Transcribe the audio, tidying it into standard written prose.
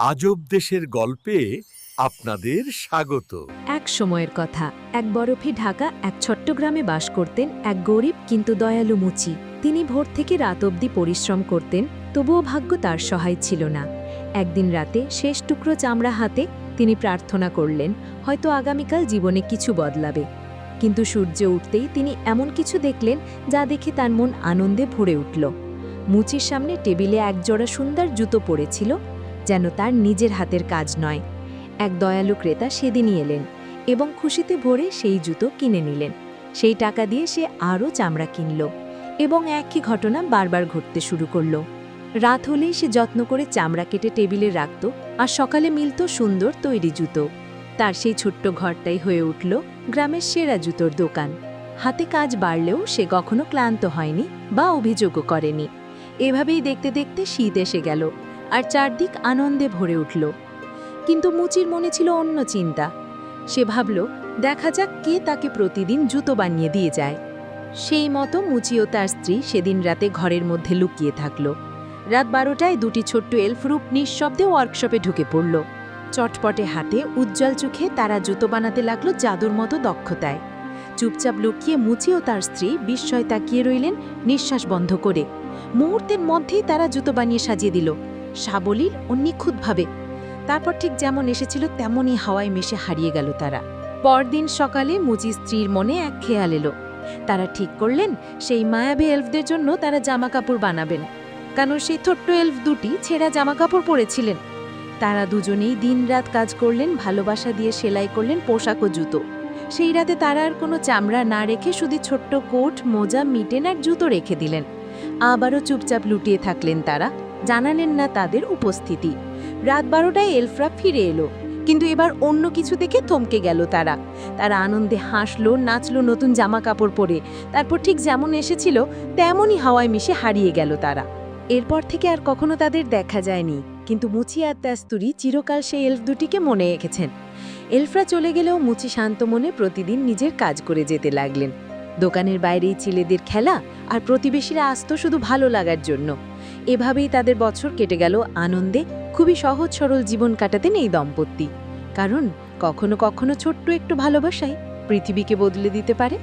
আজব দেশের গল্পে আপনাদের স্বাগত। এক সময়ের কথা, এক বরফে ঢাকা এক ছোট্ট গ্রামে বাস করতেন এক গরিব কিন্তু দয়ালু মুচি। তিনি ভোর থেকে রাত অবধি পরিশ্রম করতেন, তবুও ভাগ্য তার সহায় ছিল না। একদিন রাতে শেষ টুকরো চামড়া হাতে তিনি প্রার্থনা করলেন, হয়তো আগামীকাল জীবনে কিছু বদলাবে। কিন্তু সূর্য উঠতেই তিনি এমন কিছু দেখলেন যা দেখে তার মন আনন্দে ভরে উঠল। মুচির সামনে টেবিলে একজোড়া সুন্দর জুতো পড়েছিল, যেন তার নিজের হাতের কাজ নয়। এক দয়ালু ক্রেতা সেদিনই এলেন এবং খুশিতে ভরে সেই জুতো কিনে নিলেন। সেই টাকা দিয়ে সে আরও চামড়া কিনল এবং একই ঘটনা বারবার ঘটতে শুরু করল। রাত হলেই সে যত্ন করে চামড়া কেটে টেবিলে রাখত, আর সকালে মিলত সুন্দর তৈরি জুতো। তার সেই ছোট্ট ঘরটাই হয়ে উঠল গ্রামের সেরা জুতোর দোকান। হাতে কাজ বাড়লেও সে কখনো ক্লান্ত হয়নি বা অভিযোগও করেনি। এভাবেই দেখতে দেখতে শীত এসে গেল, আর চারদিক আনন্দে ভরে উঠল। কিন্তু মুচির মনে ছিল অন্য চিন্তা। সে ভাবল, দেখা যাক কে তাকে প্রতিদিন জুতো বানিয়ে দিয়ে যায়। সেই মতো মুচি ও তার স্ত্রী সেদিন রাতে ঘরের মধ্যে লুকিয়ে থাকল। রাত 12টায় দুটি ছোট্ট এলফরূপ নিঃশব্দে ওয়ার্কশপে ঢুকে পড়ল। চটপটে হাতে উজ্জ্বল চোখে তারা জুতো বানাতে লাগলো জাদুর মতো দক্ষতায়। চুপচাপ লুকিয়ে মুচি ও তার স্ত্রী বিস্ময় তাকিয়ে রইলেন, নিঃশ্বাস বন্ধ করে। মুহূর্তের মধ্যেই তারা জুতো বানিয়ে সাজিয়ে দিল, সাবলীল ও নিখুঁতভাবে। তারপর ঠিক যেমন এসেছিল তেমনই হাওয়ায় মিশে হারিয়ে গেল তারা। পরদিন সকালে মুচি স্ত্রীর মনে এক খেয়াল এলো। তারা ঠিক করলেন সেই মায়াবী এলফদের জন্য তারা জামাকাপড় বানাবেন, কারণ সেই ছোট্ট এলফ দুটি ছেঁড়া জামাকাপড় পরেছিলেন। তারা দুজনেই দিনরাত কাজ করলেন, ভালোবাসা দিয়ে সেলাই করলেন পোশাক ও জুতো। সেই রাতে তারা আর কোনো চামড়া না রেখে শুধু ছোট্ট কোট, মোজা, মিটেন আর জুতো রেখে দিলেন। আবারও চুপচাপ লুটিয়ে থাকলেন তারা, জানালেন না তাদের উপস্থিতি। রাত 12টায় এলফরা ফিরে এলো, কিন্তু এবার অন্য কিছু দেখে থমকে গেল তারা। তারা আনন্দে হাসলো, নাচলো নতুন জামা কাপড় পরে। তারপর ঠিক যেমন এসেছিল তেমনই হাওয়ায় মিশে হারিয়ে গেল তারা। এরপর থেকে আর কখনো তাদের দেখা যায়নি, কিন্তু মুচি আর তার স্ত্রী চিরকাল সেই এলফ দুটিকে মনে রেখেছেন। এলফরা চলে গেলেও মুচি শান্ত মনে প্রতিদিন নিজের কাজ করে যেতে লাগলেন। দোকানের বাইরেই ছেলেদের খেলা, আর প্রতিবেশীরা আসত শুধু ভালো লাগার জন্য। এভাবেই তাদের বছর কেটে গেল আনন্দে। খুবই সহজ সরল জীবন কাটাতেন এই দম্পতি, কারণ কখনো কখনো ছোট্ট একটু ভালোবাসাই পৃথিবীকে বদলে দিতে পারে।